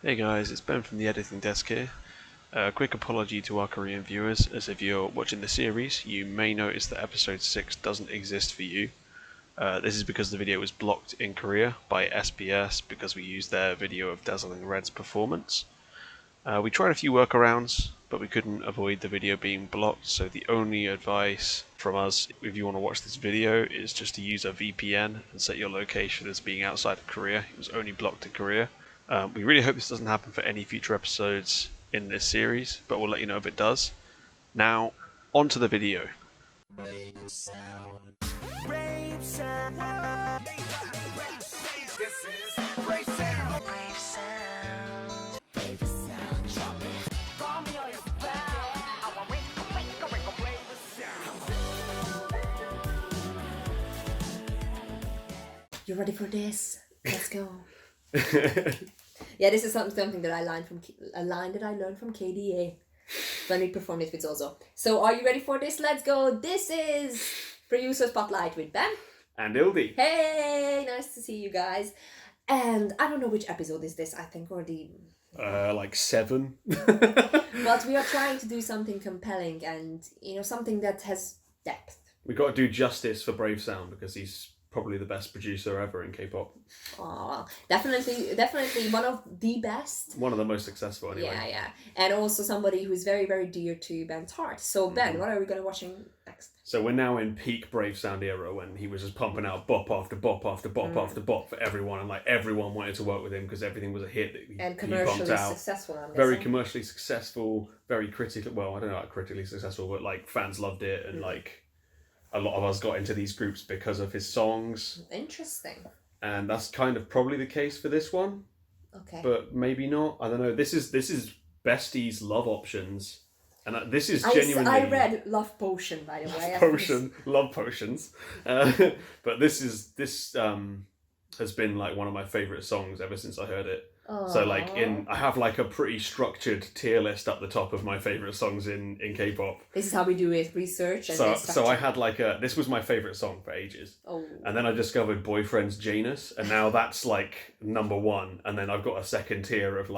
Hey guys, it's Ben from the editing desk here. A quick apology to our Korean viewers, as if you're watching the series, you may notice that episode 6 doesn't exist for you. This is because the video was blocked in Korea by SBS because we used their video of Dazzling Red's performance. We tried a few workarounds, but we couldn't avoid the video being blocked, so the only advice from us, if you want to watch this video, is just to use a VPN and set your location as being outside of Korea. It was only blocked in Korea. We really hope this doesn't happen for any future episodes in this series, but we'll let you know if it does. Now, on to the video. You ready for this? Let's go. Yeah, this is something that I learned from a line that I learned from KDA when we performed it with Zozo. So, are you ready for this? Let's go. This is Producer Spotlight with Ben and Ildi. Hey, nice to see you guys. And I don't know which episode is this. I think already like 7. But we are trying to do something compelling and something that has depth. We got to do justice for Brave Sound because he's probably the best producer ever in K-pop. Oh, definitely one of the best. One of the most successful, anyway. Yeah. And also somebody who is very, very dear to Ben's heart. So, Ben, what are we going to be watching next? So we're now in peak Brave Sound era when he was just pumping out bop after bop after bop after bop for everyone, and everyone wanted to work with him because everything was a hit that he commercially pumped out. Successful. I'm Very guessing. Commercially successful, very critically. Well, I don't know about critically successful, but fans loved it, and a lot of us got into these groups because of his songs. Interesting. And that's kind of probably the case for this one. Okay. But maybe not. I don't know. This is Bestie's Love Options. And this is genuinely... I read Love Potion, by the way. Love Potions. But this has been one of my favourite songs ever since I heard it. Aww. So I have a pretty structured tier list up the top of my favourite songs in K-pop. This is how we do it, research and so I had this was my favourite song for ages. Oh. And then I discovered Boyfriend's Janus, and now that's number 1, and then I've got a second tier of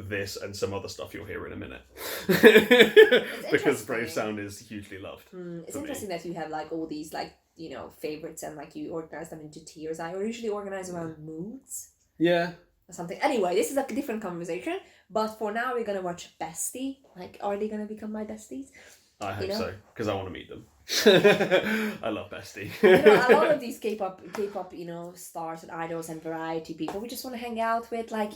this and some other stuff you'll hear in a minute. Because Brave Sound is hugely loved. It's interesting that you have all these favorites and you organize them into tiers. I usually organize around moods. Yeah. Something. Anyway, this is a different conversation. But for now, we're gonna watch Bestie. Are they gonna become my besties? I hope so, because I want to meet them. I love Bestie. A lot of these K-pop, stars and idols and variety people, we just want to hang out with. Can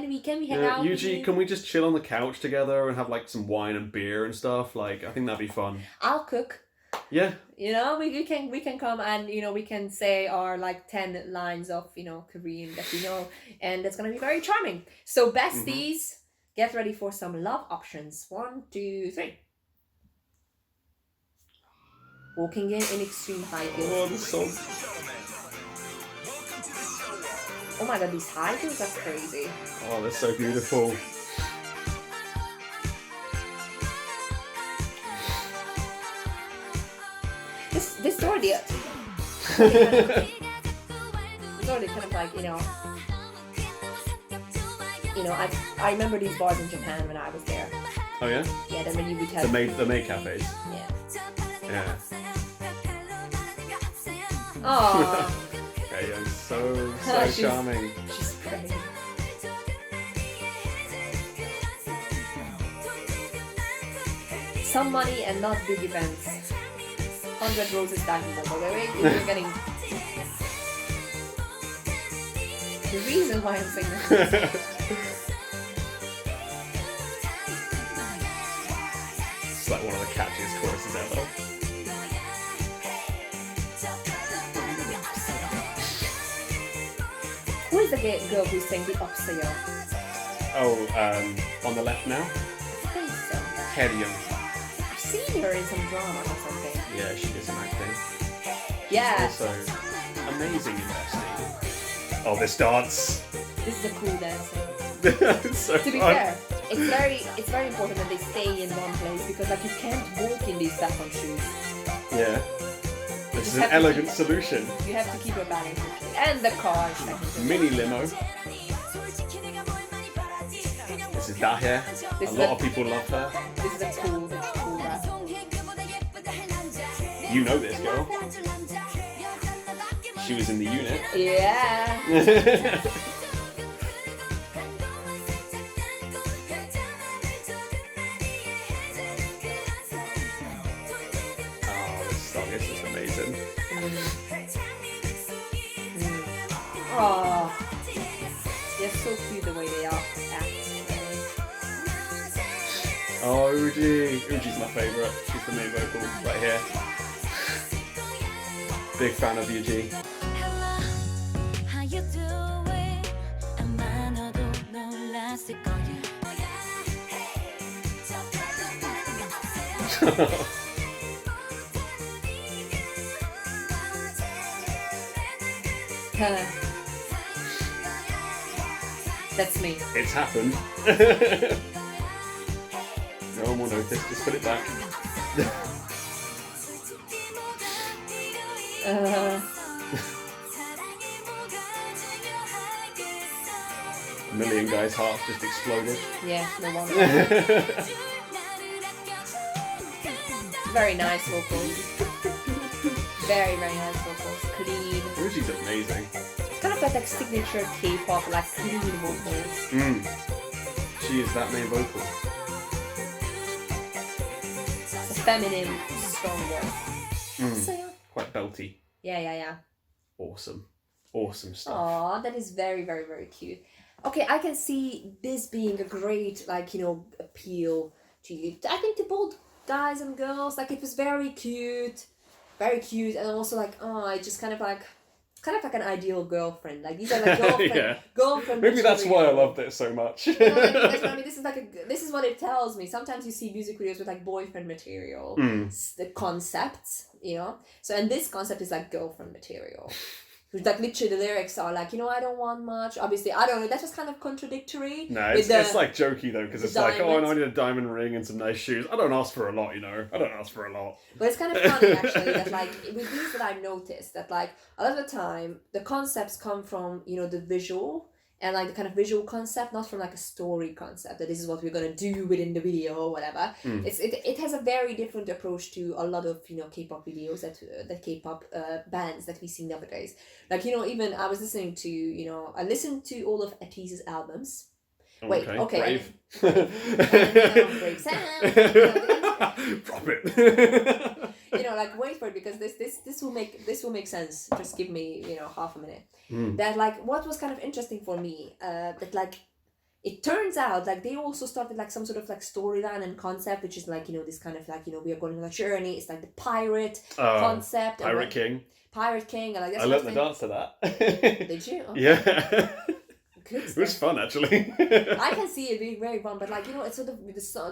we hang out? Yuji, can we just chill on the couch together and have some wine and beer and stuff? I think that'd be fun. I'll cook. Yeah. We can come and we can say our 10 lines of Korean that we know, and it's gonna be very charming. So besties, get ready for some love options. 1, 2, 3. Walking in extreme high heels. Oh, this song. Oh my god, these high heels are crazy. Oh, they're so beautiful. This already it's already kind of I remember these bars in Japan when I was there. Oh yeah? Yeah, then when you would have the maid cafes. Yeah. Oh. Young, so charming. She's pretty. Some money and not big events. 100 Roses Stankpop, by the way, you're getting the reason why I'm singing this. It's one of the catchiest choruses ever. Who is the girl who sang the Opsayo? On the left now? I think so. Helium. I've seen her in some drama or something. Yeah, she did some acting. Yeah. She's also amazing in Bestie. Oh, this dance. This is a cool dance. It's so to be fun. fair, it's very important that they stay in one place because you can't walk in these baton shoes. Yeah. This is an elegant solution. You have to keep your balance. And the car. Mini limo. is Dahlia. A lot of people love her. This is a cool rap. You know this girl. She was in the unit. Yeah. Oh, this song is just amazing. Oh, they're so cute the way they are. Oh, Uji. Uji's my favourite. She's the main vocal right here. Big fan of Uji. That's me. It's happened. No one will notice, just put it back. A million guys' hearts just exploded. Yeah, no wonder. Very nice vocals. Very nice vocals. Clean. Uji's amazing. It's kind of like signature K-pop, like clean vocals. She is that main vocal. It's a feminine, strong voice. So yeah. Quite belty. Yeah. Awesome. Awesome stuff. Aw, that is very, very, very cute. Okay, I can see this being a great, appeal to you. I think to both guys and girls, it was very cute, and also it just kind of like an ideal girlfriend. These are girlfriend. Maybe that's why I loved it so much. That's what I mean. This is what it tells me. Sometimes you see music videos with boyfriend material, the concepts, So and this concept is girlfriend material. Literally the lyrics are I don't want much. Obviously, I don't know. That was kind of contradictory. No, it's jokey though, because it's I need a diamond ring and some nice shoes. I don't ask for a lot, I don't ask for a lot. But it's kind of funny actually that with these that I've noticed that a lot of the time the concepts come from the visual and the kind of visual concept, not from a story concept that this is what we're gonna do within the video or whatever. It has a very different approach to a lot of K-pop videos that K-pop bands that we see nowadays. Even I was listening to I listened to all of Atise's albums. Wait, okay. Brave. Brave Sam. Drop it. Wait for it because this will make sense. Just give me half a minute. That what was kind of interesting for me that it turns out they also started some sort of storyline and concept, which is this kind of we are going on a journey. It's the pirate concept. Pirate King. Pirate King and I learned the dance to that. Did you? Okay. Yeah. It was fun actually. I can see it being very fun, but it's sort of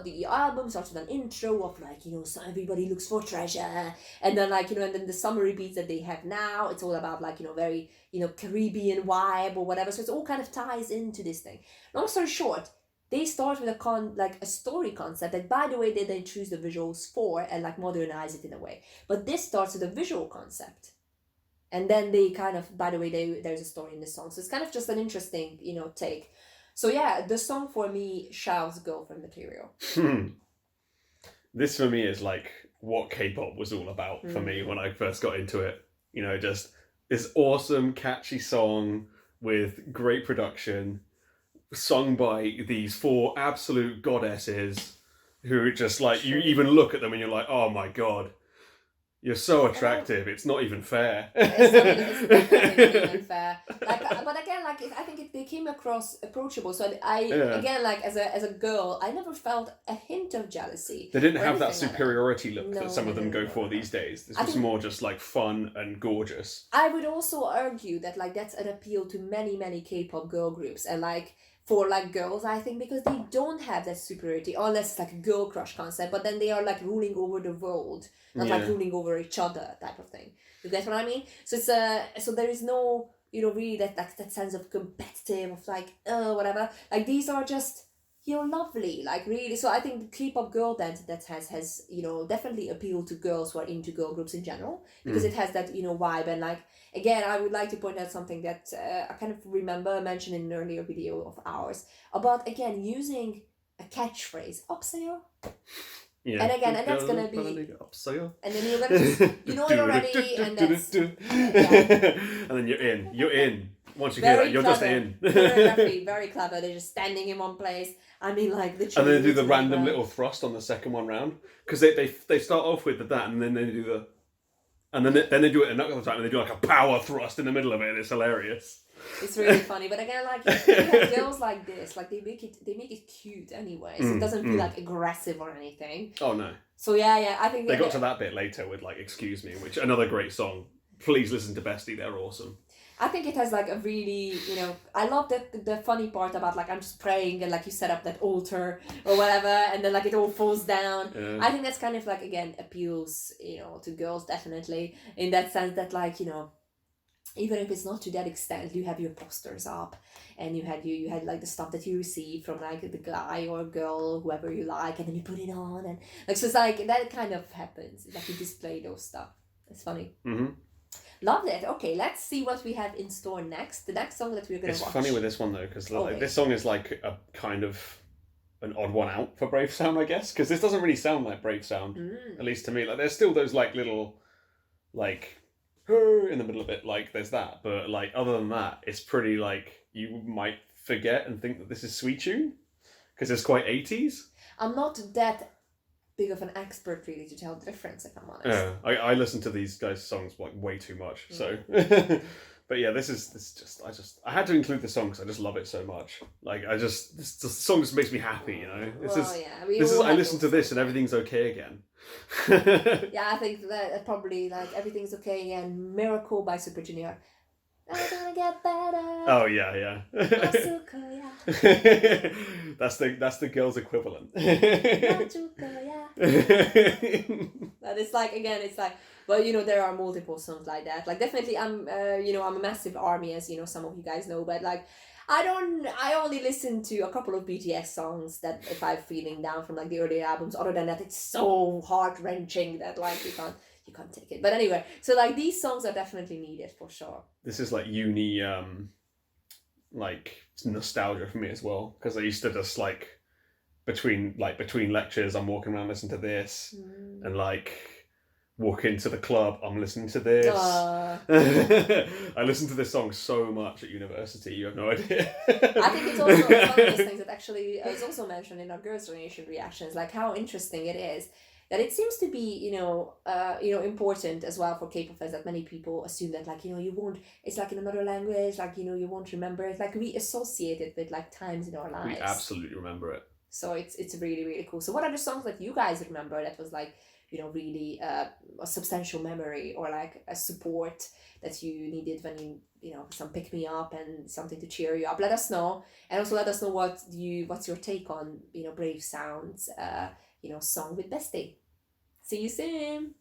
the album starts with an intro of so everybody looks for treasure, and then and then the summary beats that they have now. It's all about very Caribbean vibe or whatever. So it all kind of ties into this thing. Long story short, they start with a story concept that, by the way, they then choose the visuals for and modernize it in a way. But this starts with a visual concept. And then they kind of, by the way, there's a story in the song. So it's kind of just an interesting, take. So yeah, the song for me shouts girlfriend material. This for me is what K-pop was all about for me when I first got into it. Just this awesome, catchy song with great production, sung by these four absolute goddesses who just you even look at them and you're like, oh my God. You're so attractive. It's not even fair. It's not even fair. But again, I think they came across approachable. So again, as a girl, I never felt a hint of jealousy. They didn't have that superiority look that some of them go for these days. This was more just fun and gorgeous. I would also argue that that's an appeal to many K-pop girl groups and for girls, I think, because they don't have that superiority unless it's a girl crush concept, but then they are ruling over the world, not ruling over each other type of thing. You get what I mean? So it's so there is no really that sense of competitive of whatever. These are just lovely, like really. So I think the K-pop girl dance that has definitely appealed to girls who are into girl groups in general, because it has that vibe. And like, again, I would like to point out something that I kind of remember mentioned in an earlier video of ours about, again, using a catchphrase, "Opsayo." Yeah. And again, and that's gonna be, and then you're gonna just, it already, and that's, and then you're in. Once you hear that, you're just in. Choreography, very clever. They're just standing in one place. I mean, like, literally. And then they do the random little thrust on the second one round, because they start off with that, and then they do the, and then they do it another time, and they do like a power thrust in the middle of it, and it's hilarious. It's really funny, but again, like, you have girls like this, like, they make it cute anyway, so it doesn't feel like aggressive or anything. Oh no. So yeah, I think they got to that bit later with like "Excuse Me," which another great song. Please listen to Bestie; they're awesome. I think it has like a really, I love the funny part about, like, I'm just praying and like you set up that altar or whatever, and then like it all falls down. Yeah. I think that's kind of like, again, appeals, to girls definitely, in that sense that, like, even if it's not to that extent, you have your posters up, and you had like the stuff that you receive from like the guy or girl, whoever you like, and then you put it on, and like, so it's like that kind of happens, like you display those stuff. It's funny. Loved it. Okay, let's see what we have in store next. The next song that we're going to watch. It's funny with this one though, because like, this song is like a kind of an odd one out for Brave Sound, I guess, because this doesn't really sound like Brave Sound, at least to me. Like, there's still those like little, like, in the middle of it, like there's that, but like other than that, it's pretty like you might forget and think that this is Sweet Tune, because it's quite 80s. I'm not that big of an expert really to tell the difference, if I'm honest. Yeah, I listen to these guys' songs like way too much, so. But yeah, I had to include the song because I just love it so much. Like, the song just makes me happy, I listen to this and everything's okay again. Yeah, I think that probably, like, Everything's Okay Again, Miracle by Super Junior. I'm gonna get better. Oh yeah. That's the girl's equivalent. But it's like, again, it's like, well, there are multiple songs like that. Like, definitely, I'm a massive ARMY, as some of you guys know, but like, I only listen to a couple of BTS songs that if I'm feeling down from like the earlier albums. Other than that, it's so heart wrenching that like you can't take it. But anyway, so like these songs are definitely needed for sure. This is like uni like nostalgia for me as well, because I used to just like between lectures I'm walking around listening to this, and like walk into the club I'm listening to this. I listened to this song so much at university, you have no idea. I think it's also one of those things that actually is also mentioned in our Girls' Generation reactions, like how interesting it is that it seems to be, important as well for K-pop fans, that many people assume that, like, you won't, it's like in another language, like, you won't remember it. Like, we associate it with, like, times in our lives. We absolutely remember it. So it's really, really cool. So what are the songs that you guys remember that was, like, really a substantial memory, or, like, a support that you needed when some pick-me-up and something to cheer you up? Let us know. And also let us know what's your take on, Brave Sound's song with Bestie. See you soon.